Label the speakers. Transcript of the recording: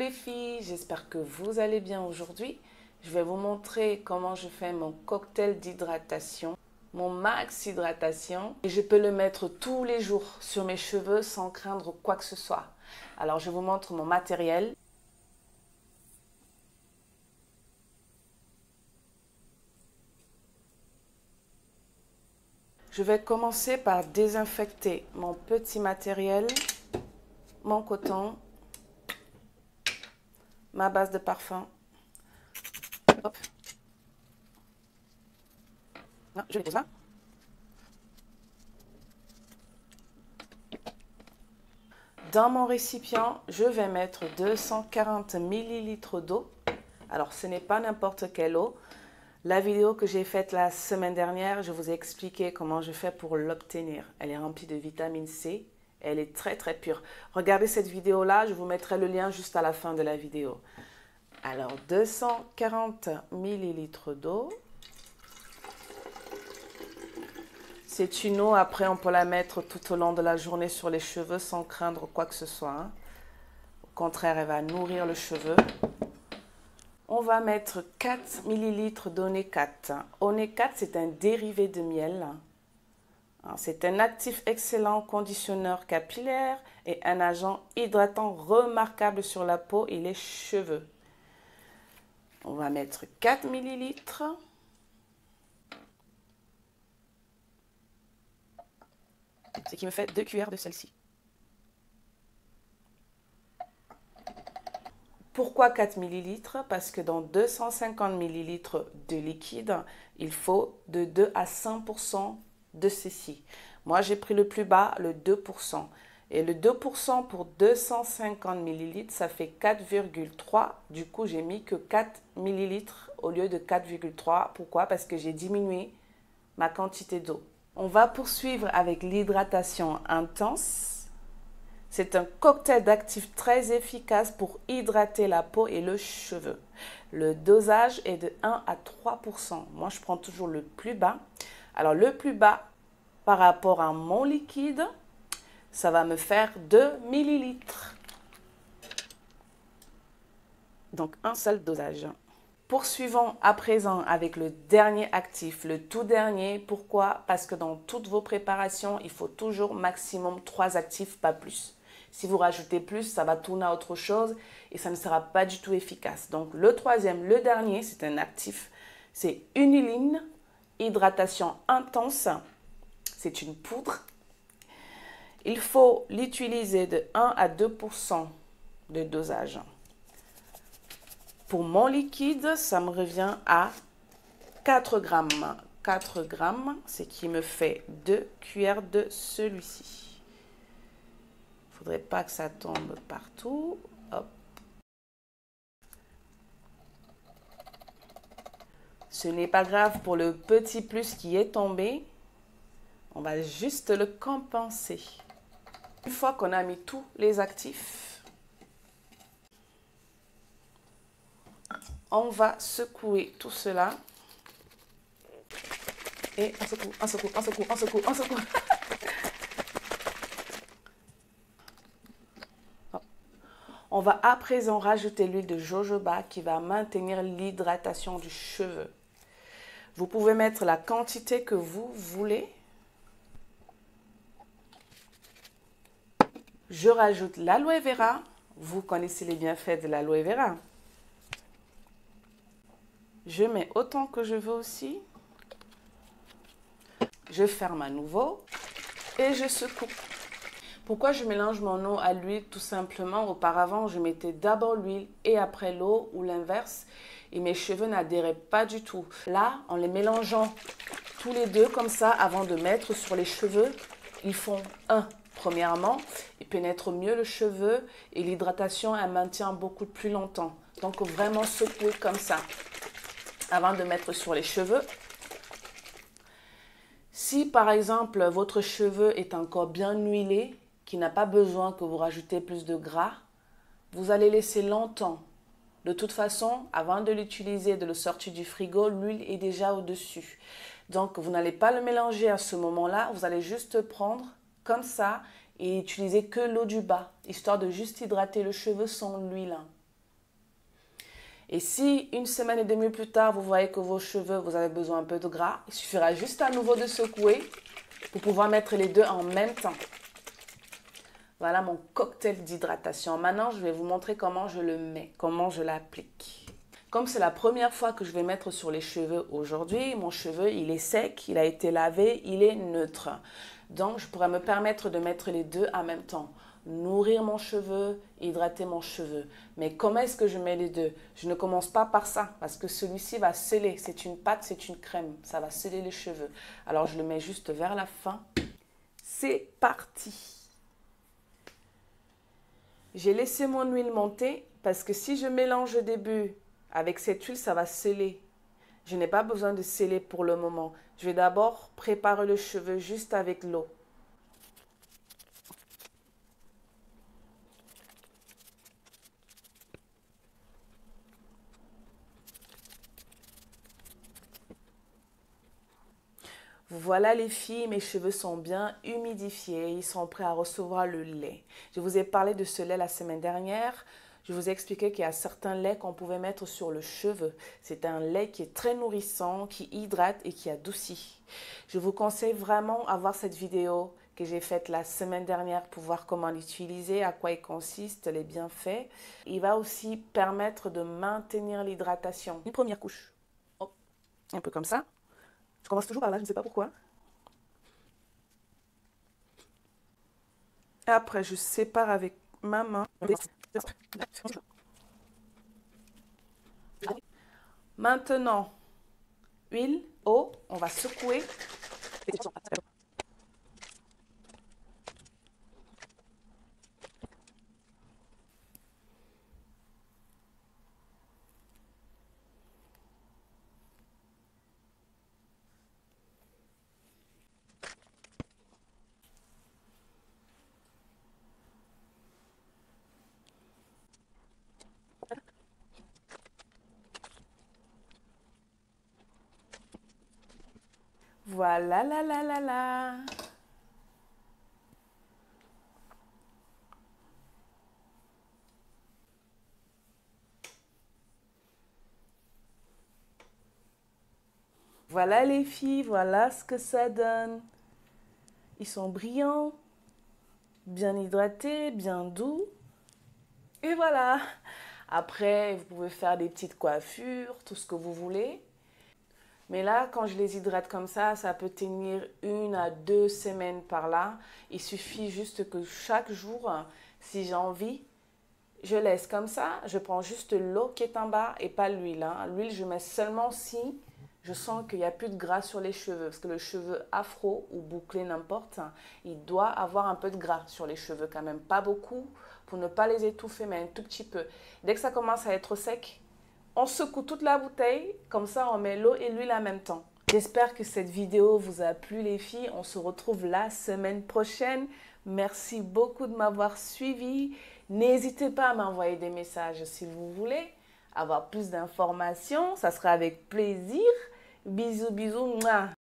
Speaker 1: les filles, j'espère que vous allez bien aujourd'hui. Je vais vous montrer comment je fais mon cocktail d'hydratation, mon max hydratation. Et je peux le mettre tous les jours sur mes cheveux sans craindre quoi que ce soit. Alors je vous montre mon matériel. Je vais commencer par désinfecter mon petit matériel, mon coton, ma base de parfum. Hop. Non, je les pose là. Dans mon récipient, je vais mettre 240 ml d'eau. Alors, ce n'est pas n'importe quelle eau. La vidéo que j'ai faite la semaine dernière, je vous ai expliqué comment je fais pour l'obtenir. Elle est remplie de vitamine C. Elle est très très pure. Regardez cette vidéo-là, je vous mettrai le lien juste à la fin de la vidéo. Alors, 240 ml d'eau. C'est une eau, après on peut la mettre tout au long de la journée sur les cheveux sans craindre quoi que ce soit. Au contraire, elle va nourrir le cheveu. On va mettre 4 ml d'Oné4. Oné4, c'est un dérivé de miel. C'est un actif excellent conditionneur capillaire et un agent hydratant remarquable sur la peau et les cheveux. On va mettre 4 ml. Ce qui me fait 2 cuillères de celle-ci. Pourquoi 4 ml? Parce que dans 250 ml de liquide, il faut de 2 à 5% de ceci. Moi, j'ai pris le plus bas, le 2%. Et le 2% pour 250 ml, ça fait 4,3. Du coup, j'ai mis que 4 ml au lieu de 4,3. Pourquoi? Parce que j'ai diminué ma quantité d'eau. On va poursuivre avec l'hydratation intense. C'est un cocktail d'actifs très efficace pour hydrater la peau et le cheveu. Le dosage est de 1 à 3%. Moi, je prends toujours le plus bas. Alors, le plus bas par rapport à mon liquide, ça va me faire 2 ml. Donc, un seul dosage. Poursuivons à présent avec le dernier actif, le tout dernier. Pourquoi? Parce que dans toutes vos préparations, il faut toujours maximum 3 actifs, pas plus. Si vous rajoutez plus, ça va tourner à autre chose et ça ne sera pas du tout efficace. Donc le troisième, le dernier, c'est un actif. C'est Uniline, hydratation intense. C'est une poudre. Il faut l'utiliser de 1 à 2% de dosage. Pour mon liquide, ça me revient à 4 grammes. 4 grammes, ce qui me fait 2 cuillères de celui-ci. Il ne faudrait pas que ça tombe partout. Hop. Ce n'est pas grave pour le petit plus qui est tombé. On va juste le compenser. Une fois qu'on a mis tous les actifs, on va secouer tout cela. Et on secoue, on secoue, on secoue, on secoue, on secoue. On va à présent rajouter l'huile de jojoba qui va maintenir l'hydratation du cheveu. Vous pouvez mettre la quantité que vous voulez. Je rajoute l'aloe vera. Vous connaissez les bienfaits de l'aloe vera. Je mets autant que je veux aussi. Je ferme à nouveau et je secoue. Pourquoi je mélange mon eau à l'huile? Tout simplement, auparavant, je mettais d'abord l'huile et après l'eau ou l'inverse. Et mes cheveux n'adhéraient pas du tout. Là, en les mélangeant tous les deux comme ça, avant de mettre sur les cheveux, ils font un. Premièrement, ils pénètrent mieux le cheveu et l'hydratation, elle maintient beaucoup plus longtemps. Donc, vraiment secouer comme ça avant de mettre sur les cheveux. Si, par exemple, votre cheveu est encore bien huilé, qui n'a pas besoin que vous rajoutez plus de gras, vous allez laisser longtemps. De toute façon, avant de l'utiliser, de le sortir du frigo, l'huile est déjà au-dessus. Donc, vous n'allez pas le mélanger à ce moment-là. Vous allez juste prendre comme ça et utiliser que l'eau du bas, histoire de juste hydrater le cheveu sans l'huile. Et si une semaine et demie plus tard, vous voyez que vos cheveux, vous avez besoin un peu de gras, il suffira juste à nouveau de secouer pour pouvoir mettre les deux en même temps. Voilà mon cocktail d'hydratation. Maintenant, je vais vous montrer comment je le mets, comment je l'applique. Comme c'est la première fois que je vais mettre sur les cheveux aujourd'hui, mon cheveu, il est sec, il a été lavé, il est neutre. Donc, je pourrais me permettre de mettre les deux en même temps. Nourrir mon cheveu, hydrater mon cheveu. Mais comment est-ce que je mets les deux? Je ne commence pas par ça parce que celui-ci va sceller. C'est une pâte, c'est une crème. Ça va sceller les cheveux. Alors, je le mets juste vers la fin. C'est parti! J'ai laissé mon huile monter parce que si je mélange au début avec cette huile, ça va sceller. Je n'ai pas besoin de sceller pour le moment. Je vais d'abord préparer le cheveu juste avec l'eau. Voilà les filles, mes cheveux sont bien humidifiés, ils sont prêts à recevoir le lait. Je vous ai parlé de ce lait la semaine dernière. Je vous ai expliqué qu'il y a certains laits qu'on pouvait mettre sur le cheveu. C'est un lait qui est très nourrissant, qui hydrate et qui adoucit. Je vous conseille vraiment à voir cette vidéo que j'ai faite la semaine dernière pour voir comment l'utiliser, à quoi il consiste, les bienfaits. Il va aussi permettre de maintenir l'hydratation. Une première couche, hop, un peu comme ça. Je commence toujours par là, je ne sais pas pourquoi. Et après, je sépare avec ma main. Maintenant, huile, eau, on va secouer. Voilà, la, la, la, la. Voilà les filles, voilà ce que ça donne. Ils sont brillants, bien hydratés, bien doux. Et voilà. Après, vous pouvez faire des petites coiffures, tout ce que vous voulez. Mais là, quand je les hydrate comme ça peut tenir 1 à 2 semaines par là. Il suffit juste que chaque jour, si j'ai envie, je laisse comme ça. Je prends juste l'eau qui est en bas et pas l'huile. L'huile, je mets seulement si je sens qu'il n'y a plus de gras sur les cheveux. Parce que le cheveu afro ou bouclé, n'importe, il doit avoir un peu de gras sur les cheveux quand même. Pas beaucoup pour ne pas les étouffer, mais un tout petit peu. Dès que ça commence à être sec, on secoue toute la bouteille, comme ça on met l'eau et l'huile en même temps. J'espère que cette vidéo vous a plu les filles. On se retrouve la semaine prochaine. Merci beaucoup de m'avoir suivi. N'hésitez pas à m'envoyer des messages si vous voulez avoir plus d'informations. Ça sera avec plaisir. Bisous, bisous. Mouah.